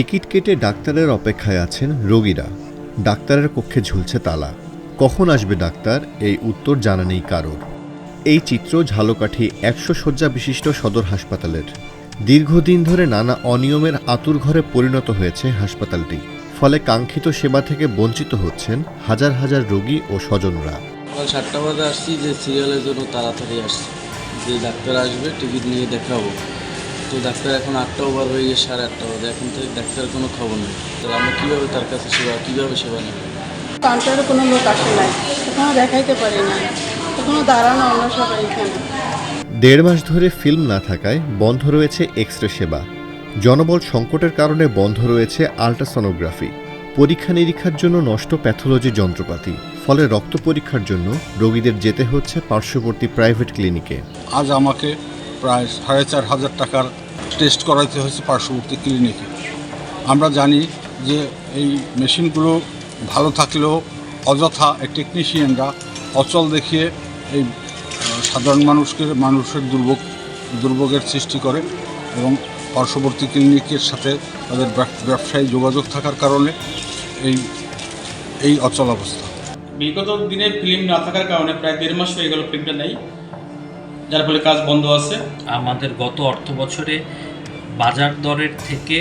Ticket কেটে ডাক্তারের অপেক্ষায় আছেন রোগীরা। ডাক্তারের কক্ষে ঝুলছে তালা। কখন আসবে ডাক্তার, এই উত্তর জানা নেই কারোর। এই চিত্র ঝালকাঠি ১০০ শয্যা বিশিষ্ট সদর হাসপাতালের। দীর্ঘদিন ধরে নানা অনিয়মের আঁতুড়ঘরে পরিণত হয়েছে হাসপাতালটি। ফলে কাঙ্ক্ষিত সেবা থেকে বঞ্চিত হচ্ছেন হাজার হাজার রোগী ও স্বজনরা। সকাল 7টা বাজে আসছি, যে সিরিয়ালের জন্য তাড়াতাড়ি আসছি, যে ডাক্তার আসবে টিকিট নিয়ে দেখাবো। তো ডাক্তার এখন 8টা ওভার হয়ে গিয়ে 8:30 বাজে, এখন থেকে ডাক্তারের কোনো খবর নেই। তো আমরা কীভাবে তার কাছে কীভাবে সেবা নেব? কাউন্টারে কোনো লোক আসে নাই, এখনো দেখাইতে পারি না, এখনো দাঁড়ানো আমরা সবাই এখানে। 1.5 মাস ধরে ফিল্ম না থাকায় বন্ধ রয়েছে এক্স-রে সেবা। জনবল সংকটের কারণে বন্ধ রয়েছে আল্ট্রাসনোগ্রাফি। পরীক্ষা নিরীক্ষার জন্য নষ্ট প্যাথোলজি যন্ত্রপাতি। ফলে রক্ত পরীক্ষার জন্য রোগীদের যেতে হচ্ছে পার্শ্ববর্তী প্রাইভেট ক্লিনিকে। আজ আমাকে প্রায় 4,500 টাকার টেস্ট করাইতে হয়েছে পার্শ্ববর্তী ক্লিনিকে। আমরা জানি যে এই মেশিনগুলো ভালো থাকলেও অযথা এই টেকনিশিয়ানরা অচল দেখিয়ে এই সাধারণ মানুষের দুর্ভোগের সৃষ্টি করে এবং পার্শ্ববর্তী ক্লিনিকের সাথে তাদের ব্যবসায়ী যোগাযোগ থাকার কারণে এই অচল অবস্থা। বিগত দিনে ফিল্ম না থাকার কারণে প্রায় 1.5 মাস হয়ে গেল ফিল্মটা নেই, যার ফলে কাজ বন্ধ আছে। আমাদের গত অর্থ বছরে বাজার দরের থেকে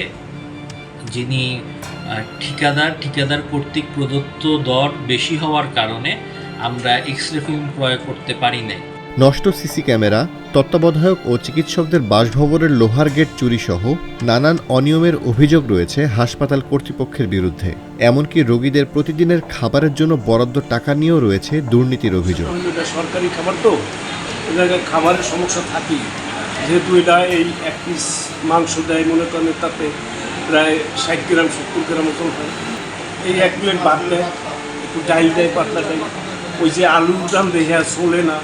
যিনি ঠিকাদার কর্তৃক প্রদত্ত দর বেশি হওয়ার কারণে আমরা এক্স-রে ফিল্ম ক্রয় করতে পারি নাই। নষ্ট সিসি ক্যামেরা, তত্ত্বাবধায়ক ও চিকিৎসকদের বাসভবনের লোহার গেট চুরিসহ নানান অনিয়মের অভিযোগ রয়েছে হাসপাতাল কর্তৃপক্ষের বিরুদ্ধে। এমনকি রোগীদের প্রতিদিনের খাবারের জন্য বরাদ্দ টাকা নিয়েও রয়েছে দুর্নীতির অভিযোগ। সরকারি খাবার তো খাবারের সমস্যা থাকেই, যেহেতু এটা এই 1 পিস মাংস দেয়, মনে করেন তাতে প্রায় 60 গ্রাম 70 গ্রাম মতন হয়। এই 1 প্লেট ভাত দেয়, একটু ডাইল দেয়, পাতলা ডাইল, ওই যে আলুর দাম দেখে চলে না,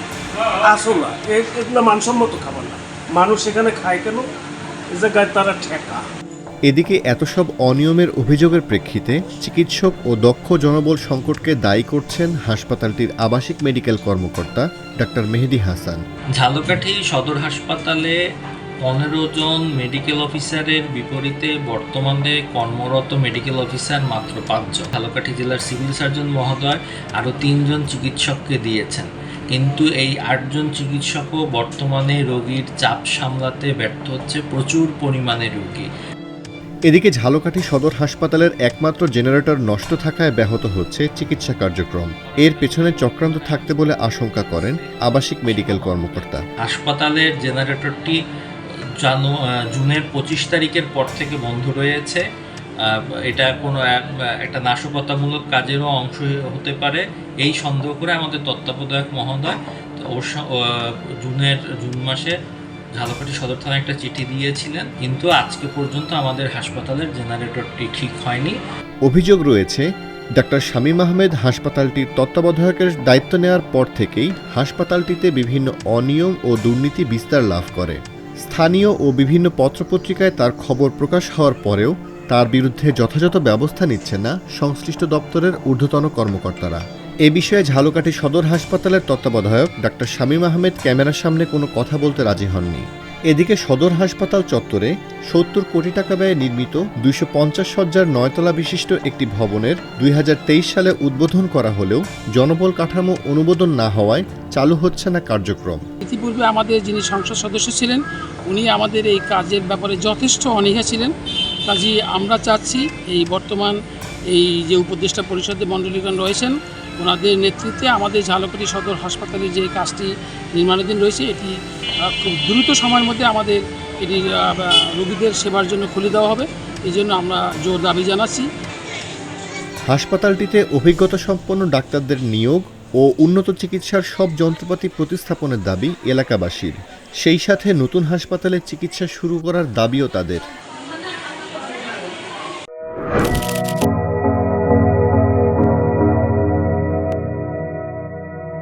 আসলা এগুলো মানসম্মত খাবার না। মানুষ এখানে খায় কেন? এই জায়গায় তারা ঠেকা। এদিকে এত সব অনিয়মের অভিযোগের প্রেক্ষিতে চিকিৎসক ও দক্ষ জনবল সংকটকে দায়ী করছেন হাসপাতালটির আবাসিক মেডিকেল কর্মকর্তা ডাক্তার মেহেদী হাসান। ঝালকাঠি সদর হাসপাতালে 15 জন মেডিকেল অফিসারের বিপরীতে বর্তমানে কর্মরত মেডিকেল অফিসার মাত্র 5 জন। ঝালকাঠি জেলার সিভিল সার্জন মহোদয় আরও 3 জন চিকিৎসককে দিয়েছেন, কিন্তু এই 8 জন চিকিৎসকও বর্তমানে রোগীর চাপ সামলাতে ব্যর্থ হচ্ছে প্রচুর পরিমাণে রোগী। এদিকে ঝালকাঠি সদর হাসপাতালের একমাত্র জেনারেটর নষ্ট থাকায় ব্যাহত হচ্ছে চিকিৎসা কার্যক্রম। এর পেছনে চক্রান্ত থাকতে বলে আশঙ্কা করেন আবাসিক মেডিকেল কর্মকর্তা। হাসপাতালের জেনারেটরটি জুনের 25 তারিখের পর থেকে বন্ধ রয়েছে। এটা কোনো একটা নাশকতামূলক কাজেরও অংশ হতে পারে, এই সন্দেহ করে আমাদের তত্ত্বাবধায়ক মহোদয় জুন মাসে ঝালকাঠি সদর থানায় একটা চিঠি দিয়েছিলেন, কিন্তু আজকে পর্যন্ত আমাদের হাসপাতালের জেনারেটরটি ঠিক হয়নি। অভিযোগ রয়েছে ডাক্তার শামীম আহমেদ হাসপাতালটির তত্ত্বাবধায়কের দায়িত্ব নেওয়ার পর থেকেই হাসপাতালটিতে বিভিন্ন অনিয়ম ও দুর্নীতি বিস্তার লাভ করে। স্থানীয় ও বিভিন্ন পত্রপত্রিকায় তার খবর প্রকাশ হওয়ার পরেও তার বিরুদ্ধে যথাযথ ব্যবস্থা নিচ্ছে না সংশ্লিষ্ট দপ্তরের ঊর্ধ্বতন কর্মকর্তারা। এ বিষয়ে ঝালকাঠি সদর হাসপাতালের তত্ত্বাবধায়ক ডাক্তার শামীম আহমেদ ক্যামেরার সামনে কোনো কথা বলতে রাজি হননি। এদিকে সদর হাসপাতাল চত্বরে 70 কোটি টাকা ব্যয়ে নির্মিত 250 শয্যার 9তলা বিশিষ্ট একটি ভবনের 2023 সালে উদ্বোধন করা হলেও জনবল কাঠামো অনুমোদন না হওয়ায় চালু হচ্ছে না কার্যক্রম। ইতিপূর্বে আমাদের যিনি সংসদ সদস্য ছিলেন, উনি আমাদের এই কাজের ব্যাপারে যথেষ্ট অনীহা ছিলেন। কাজে আমরা চাচ্ছি এই বর্তমান এই যে উপদেষ্টা পরিষদের মণ্ডলীগণ রয়েছেন, ওনাদের নেতৃত্বে আমাদের ঝালকাঠি সদর হাসপাতালে যে কাজটি নির্মাণাধীন রয়েছে, এটি খুব দ্রুত সময়ের মধ্যে আমাদের এটি রোগীদের সেবার জন্য খুলে দেওয়া হবে। এই জন্য আমরা জোর দাবি জানাচ্ছি। হাসপাতালটিতে অভিজ্ঞতা সম্পন্ন ডাক্তারদের নিয়োগ ও উন্নত চিকিৎসার সব যন্ত্রপাতি প্রতিস্থাপনের দাবি এলাকাবাসীর। সেই সাথে নতুন হাসপাতালে চিকিৎসা শুরু করার দাবিও তাদের।